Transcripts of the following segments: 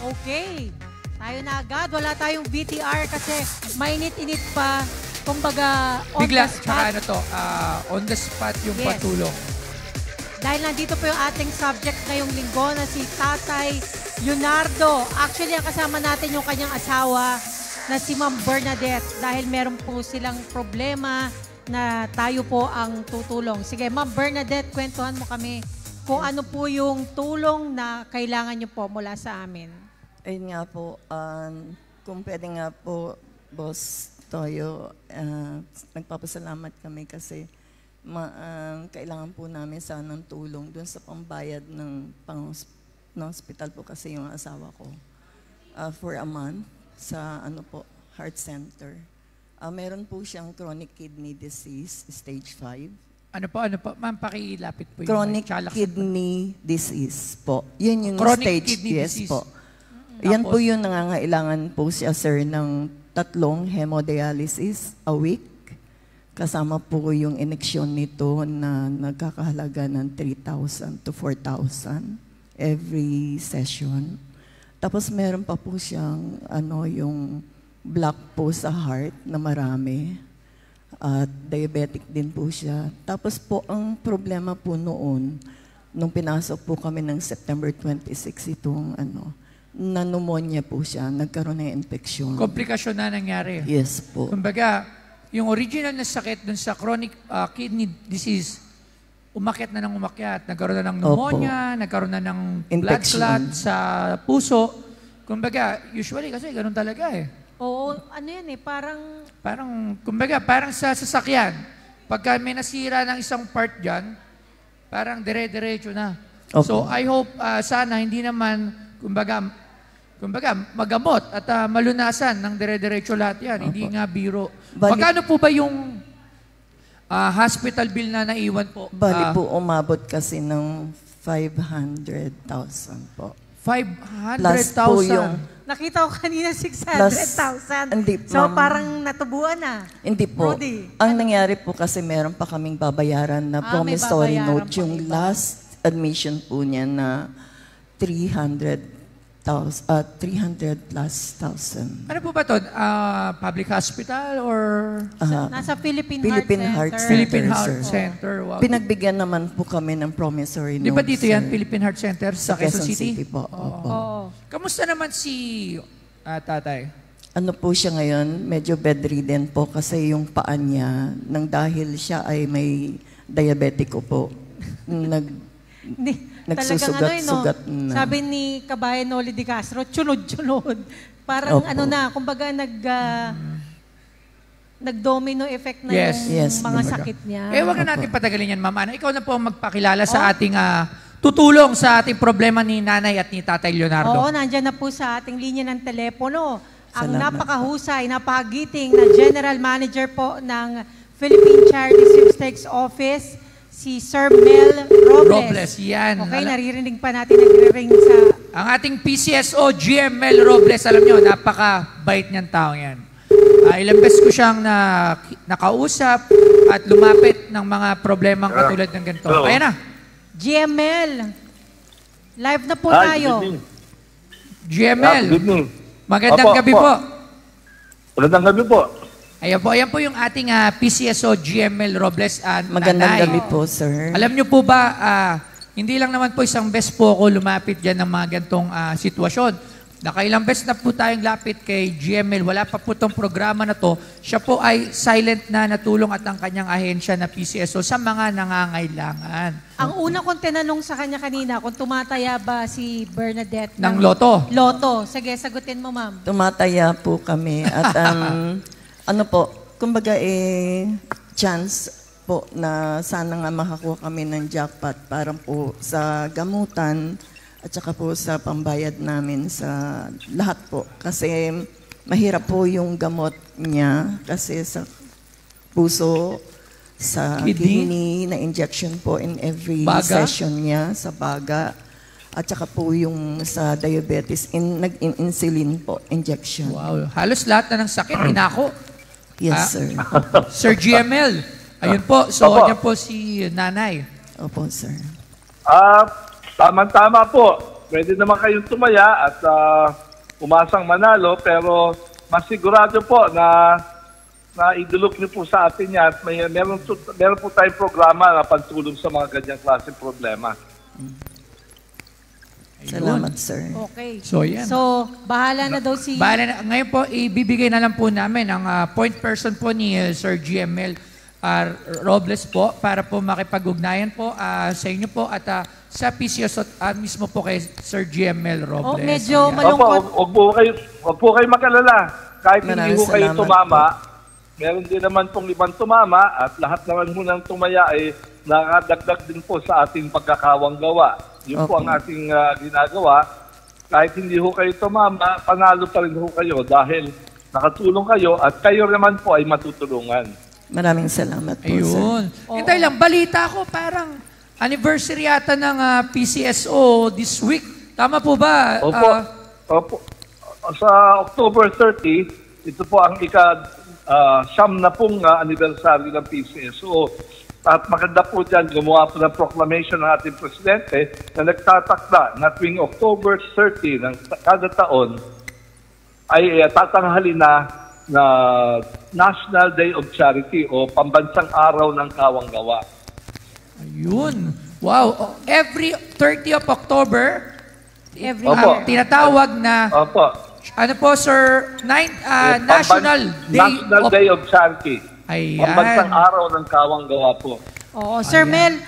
Okay. Tayo na agad. Wala tayong VTR kasi mainit-init pa. Kumbaga, on Bigla, the spot. tsaka ano to, on the spot yung Yes. patulong. Dahil nandito po yung ating subject ngayong linggo na si Tatay Leonardo. Actually, ang kasama natin yung kanyang asawa na si Ma'am Bernadette dahil meron po silang problema na tayo po ang tutulong. Sige, Ma'am Bernadette, kwentuhan mo kami kung ano po yung tulong na kailangan nyo po mula sa amin. Ayun nga po, kung pwede nga po, Boss Toyo, nagpapasalamat kami kasi kailangan po namin sanang tulong dun sa pambayad ng hospital po kasi yung asawa ko for a month sa heart center. Meron po siyang chronic kidney disease, stage 5. Ano po? Ma'am, pakilapit po yung Chronic kidney disease po. Yun yung Chronic stage, kidney yes disease. po. Yan po yung nangangailangan po siya, sir, ng 3 hemodialysis a week. Kasama po yung ineksyon nito na nagkakahalaga ng 3,000 to 4,000 every session. Tapos meron pa po siyang yung block po sa heart na marami. At diabetic din po siya. Tapos po, ang problema po noon, nung pinasok po kami ng September 26, itong na pneumonia po siya, nagkaroon ng infeksyon. Komplikasyon na nangyari. Yes po. Kumbaga, yung original na sakit dun sa chronic kidney disease, umakyat na ng umakyat. Nagkaroon na ng pneumonia, nagkaroon na ng blood clot sa puso. Kumbaga, usually kasi ganun talaga eh. Oo, ano yan eh, parang sa sasakyan, pagka may nasira ng isang part dyan, parang dire-diretso na. Opo. So, I hope sana hindi naman, kumbaga magamot at malunasan ng dire-diretso lahat yan. Hindi nga biro. Magkano po ba yung hospital bill na naiwan po? Bali po, umabot kasi ng 500,000 po. 500,000? Plus po yung... Nakita ko kanina 600,000. Hindi, So ma'am. parang natubuan na. Hindi po. Rudy. Ang nangyari po kasi meron pa kaming babayaran na may promissory babayaran note. pang Yung iba. last admission po niya na 300 plus thousand. Ano po ba ito? Public hospital or Nasa Philippine Heart Center. Philippine Heart sir. Center? Wow. Pinagbigan naman po kami ng promissory Di note. ba dito yan, sir. Philippine Heart Center sa Quezon City? po. Opo. Oo. Kamusta naman si tatay? Ano po siya ngayon, medyo bedridden po kasi yung paa niya, nang dahil siya ay may diabetico po, nagsusugat-sugat na. Sabi ni Kabayan Noli de Castro, tsunod-tsunod. Parang Opo. kumbaga nag-domino effect na Yes. yung Yes, mga kumbaga. sakit niya. Wag na natin patagalin yan, Ma'am Ana. Ikaw na po ang magpakilala sa ating tutulong sa ating problema ni Nanay at ni Tatay Leonardo. Oo, nandyan na po sa ating linya ng telepono. Ang Salamat. napakahusay, napakagiting na General Manager po ng Philippine Charity Sweepstakes Office, si Sir Mel Robles. Yan. Okay, naririnig pa natin nagre-ring sa... Ang ating PCSO, GML Robles, alam nyo, napaka-bait niyang tao yan. Ilang beses ko siyang nakausap at lumapit ng mga problemang katulad ng ganito. Hello. Ayan na. GML, live na po Hi, tayo. good evening. GML, Good evening. magandang Opo, gabi opo. po. Magandang gabi po. Ayan po yung ating PCSO, GML Robles and Magandang Nanay. gabi po, sir. Alam niyo po ba, hindi lang naman po isang beses po ako lumapit dyan ng mga gantong sitwasyon. Nakailang beses na po tayong lapit kay GML. Wala pa po itong programa na to. Siya po ay silent na natulong at ang kanyang ahensya na PCSO sa mga nangangailangan. Ang una kong tinanong sa kanya kanina, kung tumataya ba si Bernadette Ng loto. Loto. Sige, sagutin mo, ma'am. Tumataya po kami at kumbaga chance po na sana nga makakuha kami ng jackpot para po sa gamutan at saka po sa pambayad namin sa lahat po. Kasi mahirap po yung gamot niya kasi sa puso, sa kidney na injection po in every session niya, sa baga. At saka po yung sa diabetes, nag-insulin po, injection. Wow. Halos lahat na ng sakit, inako. Yes, sir. Sir GML, ayun po. So, yan po si Nanay. Opo, sir. Tama-tama po. pwede naman kayong tumaya at umasang manalo, pero masigurado po na idulok niyo po sa atin yan at meron po tayong programa na pantulong sa mga ganyang klaseng problema. Salamat, sir. Okay. So, yan. So, bahala na daw si... Ngayon po, ibibigay na lang po namin ang point person po ni Sir GML Robles po para po makipag-ugnayan po sa inyo po at sa PCS mismo po kay Sir GML Robles. Oh, medyo Ayan. malungkot. Huwag po kayo mag-alala. Kahit hindi po kayo tumama, meron din naman pong ibang tumama at lahat naman po ng tumaya ay nakadagdag din po sa ating pagkakawang gawa. Yun po ang ating ginagawa. Kahit hindi ho kayo tumama, panalo pa rin ho kayo dahil nakatulong kayo at kayo naman po ay matutulungan. Maraming salamat po, sir. Ayun. Hintay lang, balita ko parang anniversary yata ng PCSO this week. Tama po ba? Opo. Sa October 30, ito po ang siyam na pong anniversary ng PCSO. At maganda po dyan, gumawa po ng proclamation ng ating presidente na nagtatakda na tuwing October 30 ng kada taon ay tatanghalin na National Day of Charity o Pambansang Araw ng Kawang Gawa. Ayun. Wow. Every 30 of October, tinatawag na, ano po, sir, National Day of Charity. Ayan. Pambansang Araw ng Kawang Gawa po. Oo, Sir Mel,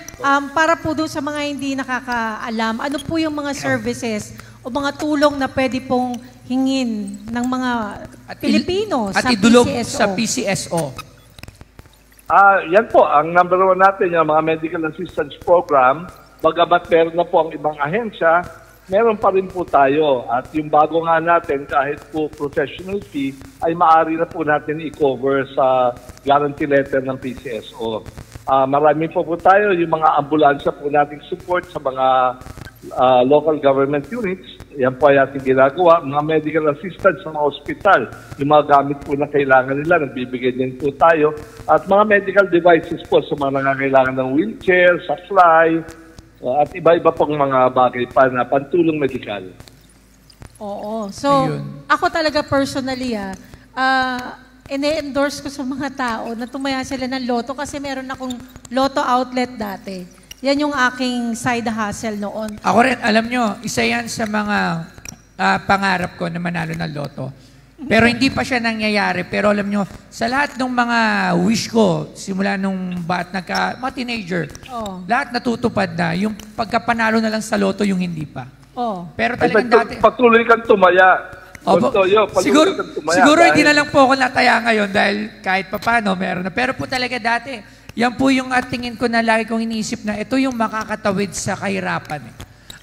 para po doon sa mga hindi nakakaalam, ano po yung mga services o mga tulong na pwede pong hingin ng mga Pilipino at sa idulog PCSO? sa PCSO? Yan po, ang number one natin, yung mga medical assistance program. Bagamat meron na po ang ibang ahensya, meron pa rin po tayo. At yung bago nga natin, kahit po professional fee, ay maaari na po natin i-cover sa guarantee letter ng PCSO. Marami po tayo, yung mga ambulansya po nating support sa mga local government units. Yan po ay ating ginagawa. Mga medical assistance sa mga ospital. Yung mga gamit po na kailangan nila, nagbibigay din po tayo. At mga medical devices po sa mga nangangailangan ng wheelchair, supply, at iba-iba pong mga bagay pa na pantulong medikal. Oo. So, ako talaga personally, ine-endorse ko sa mga tao na tumaya sila ng loto kasi meron akong loto outlet dati. Yan yung aking side hustle noon. Ako rin, alam nyo, isa yan sa mga pangarap ko na manalo ng loto. Pero hindi pa siya nangyayari. Pero alam nyo, sa lahat ng mga wish ko, simula nung mga teenager, lahat natutupad na. Yung pagkapanalo na lang sa loto, yung hindi pa. Pero talagang dati... Patuloy kang tumaya. Siguro hindi na lang po ako nataya ngayon dahil kahit papano meron na. Pero po talaga dati, yan po yung tingin ko na lagi kong iniisip na ito yung makakatawid sa kahirapan.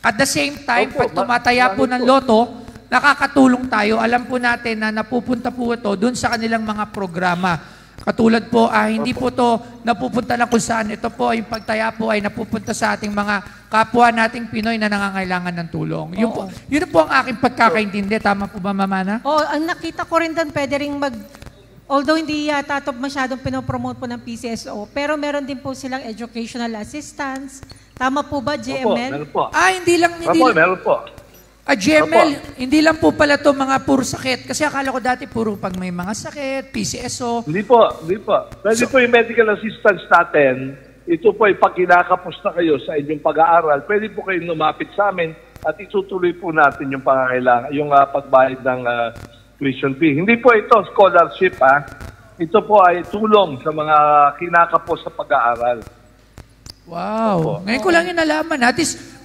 At the same time, pag tumataya po ng loto, nakakatulong tayo. Alam po natin na napupunta po ito dun sa kanilang mga programa. Katulad po, hindi po ito napupunta lang kung saan. Ito po, yung pagtaya po ay napupunta sa ating mga kapwa nating Pinoy na nangangailangan ng tulong. Yun po ang aking pagkakaintindi. Tama po ba, Mama? Ang nakita ko rin doon, pwede rin although hindi yata ito masyadong pinopromote po ng PCSO, pero meron din po silang educational assistance. Tama po ba, GML? Meron po. Meron po. GML, hindi lang po pala ito mga puro sakit. Kasi akala ko dati puro pag may mga sakit, PCSO. Hindi po. Pwede po yung medical assistance natin. Ito po ay pag kinakapos na kayo sa inyong pag-aaral, pwede po kayong lumapit sa amin at itutuloy po natin yung pangangailangan, yung pagbayad ng tuition fee. Hindi po ito scholarship, Ito po ay tulong sa mga kinakapos sa pag-aaral. Wow. Ngayon ko lang yung nalaman.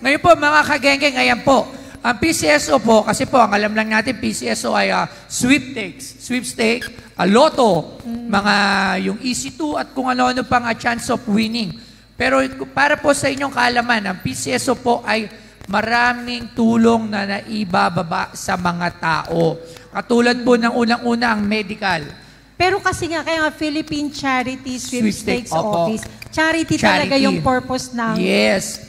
Ngayon po, mga kagengeng, ayan po. Ang PCSO po, kasi po, ang alam lang natin, PCSO ay sweepstakes, loto, mga yung EC2 at kung ano-ano pang chance of winning. Pero para po sa inyong kaalaman, ang PCSO po ay maraming tulong na naibababa sa mga tao. Katulad po ng unang-una ang medical. Pero kasi nga, kaya nga Philippine Charity Sweepstakes Office, charity talaga yung purpose ng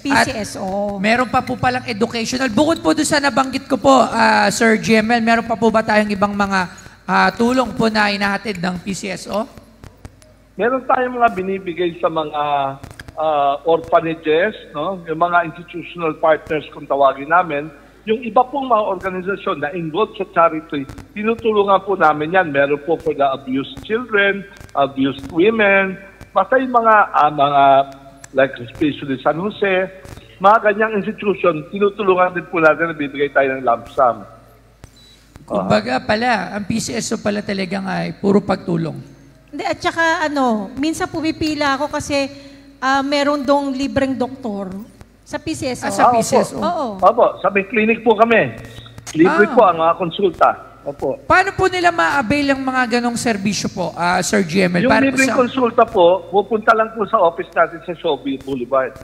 PCSO. At meron pa po palang educational. Bukod po doon sa nabanggit ko po, Sir GML, meron pa po ba tayong ibang mga tulong po na inahatid ng PCSO? Meron tayong mga binibigay sa mga orphanages, no? Yung mga institutional partners kung tawagin namin. Yung iba pong mga organisasyon na involved sa charity, tinutulungan po namin yan. Meron po for the abused children, abused women, basta yung mga like especially San Jose, mga ganyang institution, tinutulungan din po natin na bibigay tayo ng lump sum. Kumbaga pala, ang PCSO pala talagang ay puro pagtulong. Hindi, at saka minsan pumipila ako kasi meron dong libreng doktor sa PCSO. Sa PCSO? Oo. Opo, sa may clinic po kami. Libre po ang mga konsulta. Opo. Paano po nila ma-avail ang mga ganong serbisyo po, Sir GML? Yung libreng konsulta po, pupunta lang po sa office natin sa Showbiz Boulevard.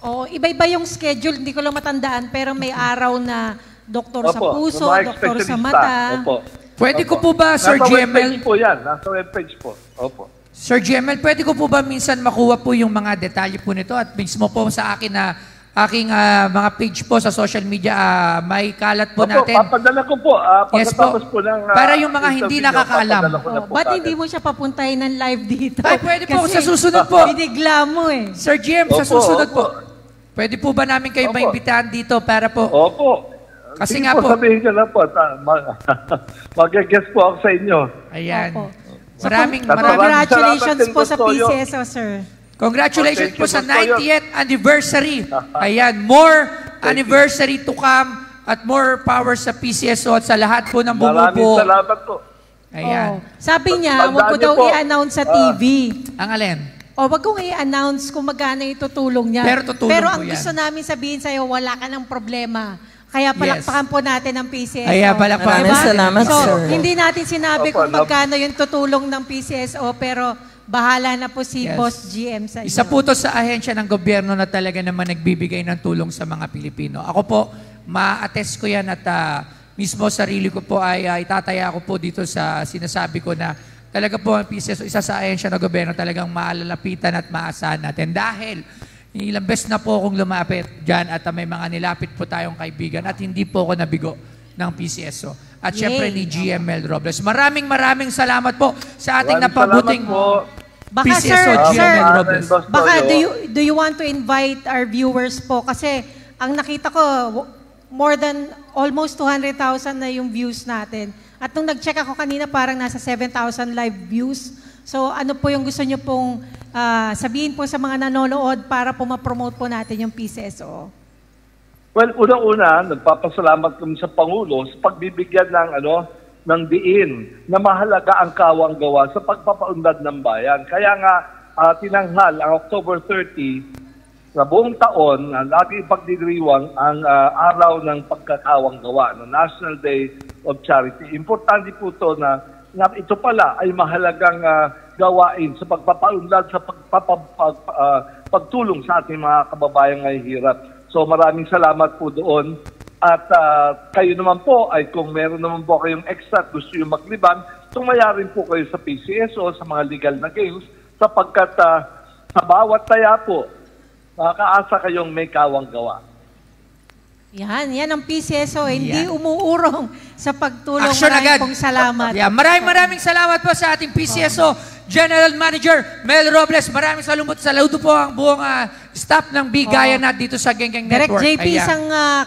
Oo, iba-iba yung schedule, hindi ko lang matandaan, pero may araw na doktor sa puso, mga doktor sa espesyalista. mata. Opo. Pwede ko po ba, Sir Nasa GML? webpage po yan. Nasa webpage po. Opo. Sir GML, pwede ko po ba minsan makuha po yung mga detalye po nito at mismo po sa akin na aking mga page po sa social media, may kalat po Opo, natin. papadala ko po. Yes po. Pagkatapos po ng Para yung mga hindi interview, nakakaalam. papadala ko na po Ba't kagad. hindi mo siya papuntahin ng live dito? Ay, pwede po Kasi sa susunod po. binigla mo eh. Sir GM, sa Opo, susunod opo. po. Pwede po ba namin kayo Opo. maimbitahan dito para po? Opo. Kasi Sige nga po. Sabihin ko na po. Mag-guess po ako sa inyo. Ayan. Opo. So, Maraming congratulations salamat po din, sa Toyo. PCSO, sir. Congratulations Thank po you, sa Boss Toyo. 90th anniversary. Ayan, more anniversary to come at more power sa PCSO at sa lahat po ng Maraming bumubuo. salamat po. Ayan. Oo. Sabi niya, Tandaan wag ko niyo daw po, i-announce sa TV. Ang alin? O wag kong i-announce kung magkano itutulong niya. Pero tutulong Pero po ang yan. gusto namin sabihin sa'yo, wala ka ng problema. Kaya palakpakan po natin ang PCSO. Kaya palakpakan. Maraming salamat, so, sir. hindi natin sinabi Opo, kung magkano yung tutulong ng PCSO, pero bahala na po si Yes. Boss GM sa inyo. Isa po to sa ahensya ng gobyerno na talaga naman nagbibigay ng tulong sa mga Pilipino. Ako po, ma-attest ko yan at mismo sarili ko po ay itataya ko po dito sa sinasabi ko na talaga po ang PCSO, isa sa ahensya ng gobyerno talagang maalalapitan at maasahan natin. Dahil ilang beses na po akong lumapit dyan at may mga nilapit po tayong kaibigan at hindi po ako nabigo ng PCSO. At Yay. syempre ni GML Robles. Maraming salamat po sa ating Maraming napabuting salamat po. Baka PCSO sir, GML sir, Robles. baka do you want to invite our viewers po? Kasi ang nakita ko, more than almost 200,000 na yung views natin. At nung nag-check ako kanina, parang nasa 7,000 live views. So ano po yung gusto nyo pong sabihin po sa mga nanonood para po ma-promote po natin yung PCSO? Well, unang-una, nagpapasalamat kami sa Pangulo sa pagbibigyan ng diin na mahalaga ang kawang gawa sa pagpapaunlad ng bayan. Kaya nga, tinanghal ang October 30 sa buong taon na lagi ipagdiriwang ang araw ng pagkakawang gawa, no, National Day of Charity. Importante po ito na ito pala ay mahalagang gawain sa pagpapaunlad, sa pagtulong sa ating mga kababayang mahihirap. So maraming salamat po doon. At kayo naman po ay kung meron naman po kayong extra at gusto yung maglibang, tumaya rin po kayo sa PCSO, sa mga legal na games, sapagkat sa bawat taya po, makakaasa kayong may kawang gawa. Yan ang PCSO. Hindi umuurong sa pagtulong. Action Maraming agad. pong salamat. Yeah, maraming salamat po sa ating PCSO General Manager Mel Robles. Maraming saludo po ang buong staff ng Bigayan at dito sa Gengeng Direct Network. JP, Ayan. isang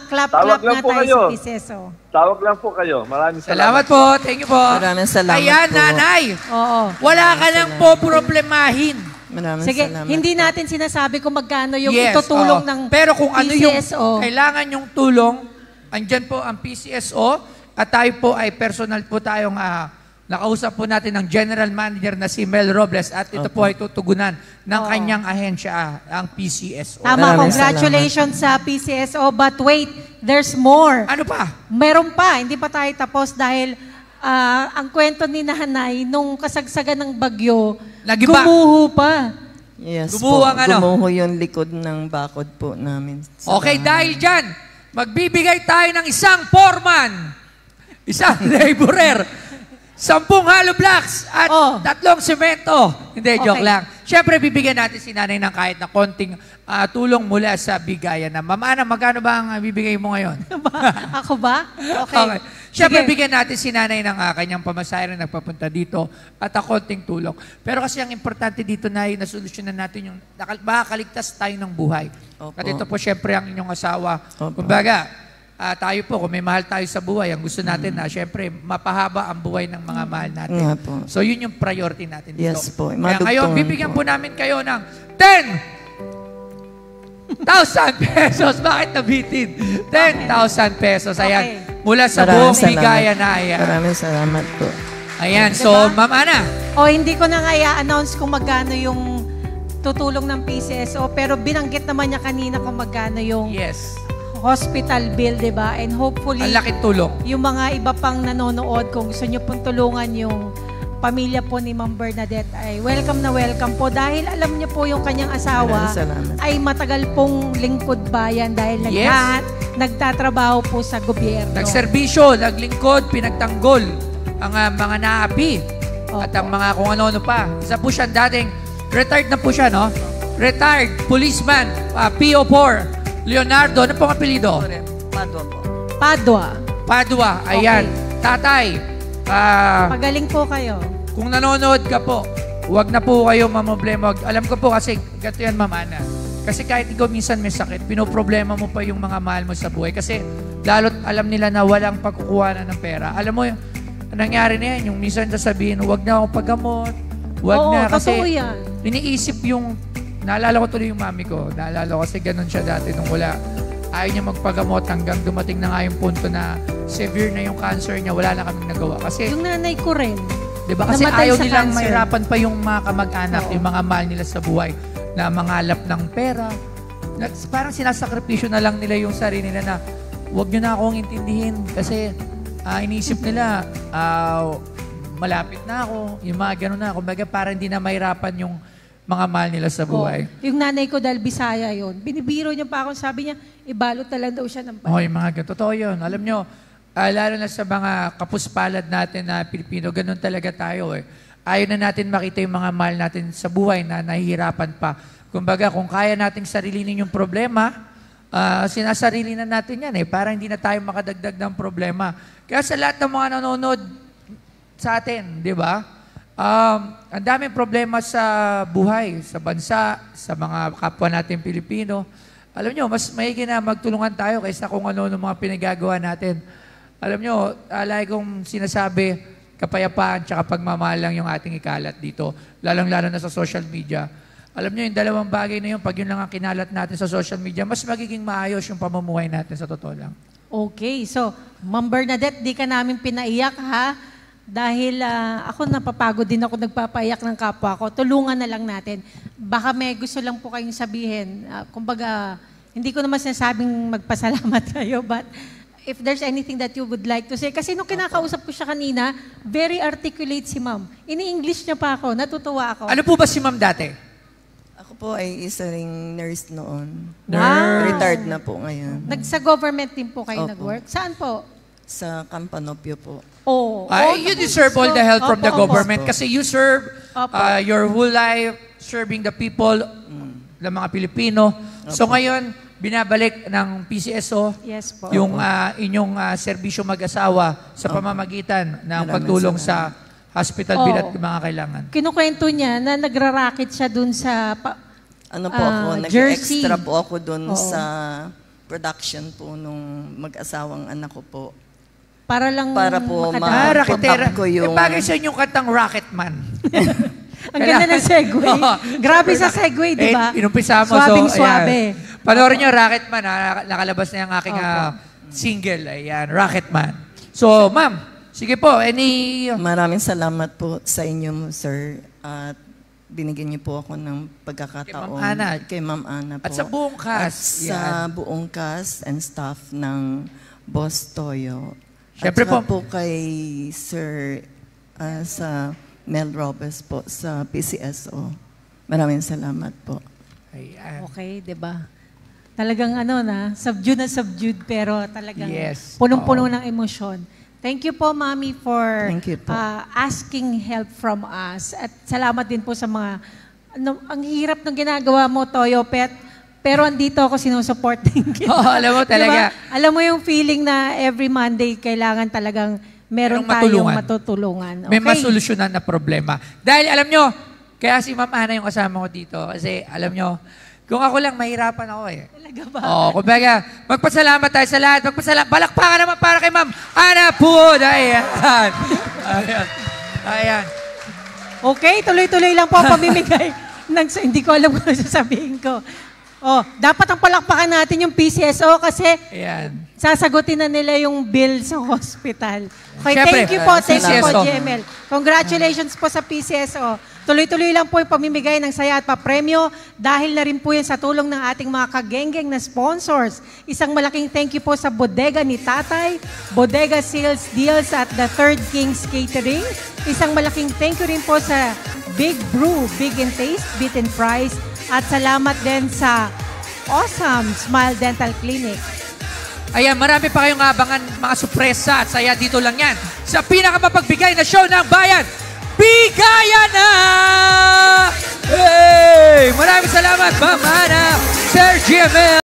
clap Tawag lang na po tayo kayo. sa PCSO. Tawag lang po kayo. Maraming Salamat po. Thank you po. Maraming salamat Ayan, po. nanay. Oo. Wala ka nang po problemahin. Maraming Sige, salamat hindi po. natin sinasabi kung magkano yung Yes, itutulong oo. ng Pero kung ano yung PCSO. kailangan yung tulong, andyan po ang PCSO at tayo po ay personal po tayong nakausap po natin ng General Manager na si Mel Robles at ito po ay tutugunan ng kanyang ahensya, ang PCSO. Tama, Maraming congratulations sa PCSO. But wait, there's more. Ano pa? Meron pa, hindi pa tayo tapos dahil ang kwento ni Nanay, nung kasagsagan ng bagyo, Nagiba. gumuho pa. Yes Gumuho po, ang ano? gumuho yung likod ng bakod po namin. Okay, dahil dyan, magbibigay tayo ng isang foreman, isang laborer, 10 hollow blocks at 3 semento. Hindi, joke Okay. lang. Siyempre, bibigyan natin si nanay ng kahit na konting tulong mula sa bigayan na. Mama Ana, magkano ba ang bibigay mo ngayon? Ako ba? Okay. Siyempre, Sige. bigyan natin si nanay ng kanyang pamasahe na nagpapunta dito at konting tulong. Pero kasi ang importante dito na nasolusyonan natin yung makakaligtas tayo ng buhay. Opo. At ito po siyempre ang inyong asawa. Opo. Kumbaga, tayo po, kung may mahal tayo sa buhay, ang gusto natin na, syempre, mapahaba ang buhay ng mga mahal natin. Nga po. So, yun yung priority natin dito. Yes po. Kaya ngayon, Madugtungan bibigyan po po. namin kayo ng 10,000 pesos. Bakit nabitin? 10,000 pesos. Ayan. Okay. Mula sa Maraming buong salamat. bigaya na. Ayan. Maraming salamat po. Ayan. So, Diba? Ma'am Ana. O hindi ko na nga i-announce kung magkano yung tutulong ng PCSO, pero binanggit naman niya kanina kung magkano yung Yes. hospital bill, di ba? And hopefully, Ang laking tulong. yung mga iba pang nanonood, kung gusto nyo pong tulungan yung pamilya po ni Ma'am Bernadette, ay welcome na welcome po. Dahil alam niyo po yung kanyang asawa Maraming salamat. ay matagal pong lingkod bayan dahil Yes. nagtatrabaho po sa gobyerno. Nagserbisyo, naglingkod, pinagtanggol ang mga naapi Opo. at ang mga kung ano-ano pa. Isa po siya dating, retired na po siya, no? Retired policeman, PO4, Leonardo. Ano pong apelido? Padua po. Padua. Padua. Ayan. Tatay, Magaling po kayo. kung nanonood ka po, huwag na po kayo mamroblema. Alam ko po kasi, gato yan, Ma'am Ana. Kasi kahit ikaw minsan may sakit, pinoproblema mo pa yung mga mahal mo sa buhay. Kasi lalo't alam nila na walang pagkukuhanan ng pera. Alam mo, nangyari na yan, yung minsan sasabihin, huwag na akong paggamot, huwag Oo, na. Kasi totoo yan. iniisip yung, naalala ko tuloy yung mami ko, naalala ko kasi ganun siya dati nung wala. Ayaw niya magpagamot hanggang dumating na nga yung punto na severe na yung cancer niya, wala na kaming nagawa. Kasi Yung nanay ko rin. diba? Kasi Namatay ayaw sa nilang cancer. mahirapan pa yung mga kamag-anak, Oo. yung mga mahal nila sa buhay na mangalap ng pera. Parang sinasakripisyo na lang nila yung sarili nila na huwag nyo na akong intindihin kasi iniisip nila malapit na ako, yung mga gano'n na. Kumbaga parang hindi na mahirapan yung mga mahal nila sa buhay. Yung nanay ko dahil Bisaya yun. Binibiro niya pa ako, sabi niya, ibalot na lang daw siya ng Oh, yung mga ganito. Totoo yun. Alam nyo, lalo na sa mga kapuspalad natin na Pilipino, ganun talaga tayo eh. Ayaw na natin makita yung mga mahal natin sa buhay na nahihirapan pa. Kumbaga, kung kaya nating sarilinin yung problema, sinasarili na natin yan eh. Para hindi na tayo makadagdag ng problema. Kaya sa lahat ng mga nanonood sa atin, di ba? Ang daming problema sa buhay, sa bansa, sa mga kapwa natin Pilipino. Alam nyo, mas maigi na magtulungan tayo kaysa kung ano ng mga pinagagawa natin. Alam nyo, lagi kong sinasabi, kapayapaan tsaka pagmamahal lang yung ating ikalat dito, lalong-lalo na sa social media. Alam nyo, yung dalawang bagay na yun, pag yun lang ang kinalat natin sa social media, mas magiging maayos yung pamumuhay natin sa totoo lang. Okay, so, Ma'am Bernadette, di ka namin pinaiyak ha? Dahil ako napapagod din ako nagpapaiyak ng kapwa ko. Tulungan na lang natin. Baka may gusto lang po kayong sabihin. Kumbaga, hindi ko naman sinasabing magpasalamat kayo, but if there's anything that you would like to say. Kasi nung kinakausap ko siya kanina, very articulate si Ma'am. Ini-English niya pa ako. Natutuwa ako. Ano po ba si Ma'am dati? Ako po ay isa ring nurse noon. Wow. Retired na po ngayon. Sa government din po kayo Opo. nag-work? Saan po? Sa Campanopio po. You deserve all the help from the Opo, opo. government kasi you serve Opo. your whole life serving the people, ng mga Pilipino. So ngayon, binabalik ng PCSO Yes po. yung inyong serbisyo mag-asawa sa pamamagitan ng Maraming pagtulong salamat. sa hospital bill at Oo. mga kailangan. Kinukwento niya na nagra-racket siya dun sa... Ano po ako, Jersey. nag-extra po ako dun Oo. sa production po nung mag-asawang anak ko po. Para lang Para po makadaan. Rocketera. ko yung- Bagay sa inyong kantang Rocketman. Ang ganda ng segue. Oo. Grabe sa segue, di ba? Inumpisa mo. Suabing so, suabe. ayan. Panoorin nyo, Rocketman. Nakalabas na yung aking Opo. single. Ayan, Rocketman. So, ma'am, sige po, any... Maraming salamat po sa inyo, sir. At binigyan niyo po ako ng pagkakataon. Kay Ma'am Ana. Kay Ma'am Ana po. At sa buong At cast. sa Yan. buong cast and staff ng Boss Toyo. Siyempre At saka po- po kay Sir sa Mel Robes po sa PCSO. Maraming salamat po. Ayan. Okay, di ba? Talagang subdued pero talagang Yes. punong-puno ng emosyon. Thank you po, Mami, for Thank you po. asking help from us. At salamat din po sa mga... ang hirap ng ginagawa mo, Toyo Pet, pero andito ako sinusupport din kita. Oo, alam mo talaga. Diba? Alam mo yung feeling na every Monday kailangan talagang meron Merong tayong matulungan. matutulungan. May Okay? masolusyonan na problema. Dahil alam nyo, kaya si Ma'am Ana yung kasama ko dito. Kasi alam nyo, Kung ako lang, mahirapan ako eh. Talaga ba? Oo, kumbaga, magpasalamat tayo sa lahat. Balakpakan naman para kay Ma'am Ana Pud. Ayan. Ayan. Ayan. Okay, tuloy-tuloy lang po ang pamimigay. Hindi ko alam kung ano sasabihin ko. Oh, dapat ang palakpakan natin yung PCSO kasi Ayan. sasagutin na nila yung bill sa hospital. Okay, Siyempre, thank you po, PCSO. GML. Congratulations po sa PCSO. Tuloy-tuloy lang po yung pamimigay ng saya at papremyo dahil na rin po yan sa tulong ng ating mga kagengeng na sponsors. Isang malaking thank you po sa bodega ni Tatay, Bodega Sales Deals at The Third Kings Catering. Isang malaking thank you rin po sa Big Brew, Big in Taste, Beat in Price. At salamat din sa Awesome Smile Dental Clinic. Ayan, marami pa kayong abangan mga sorpresa at saya dito lang yan. Sa pinakamapagbigay na show ng bayan, Bigayan na! Hey! Maraming salamat, Ma'am Ana, Sir GML.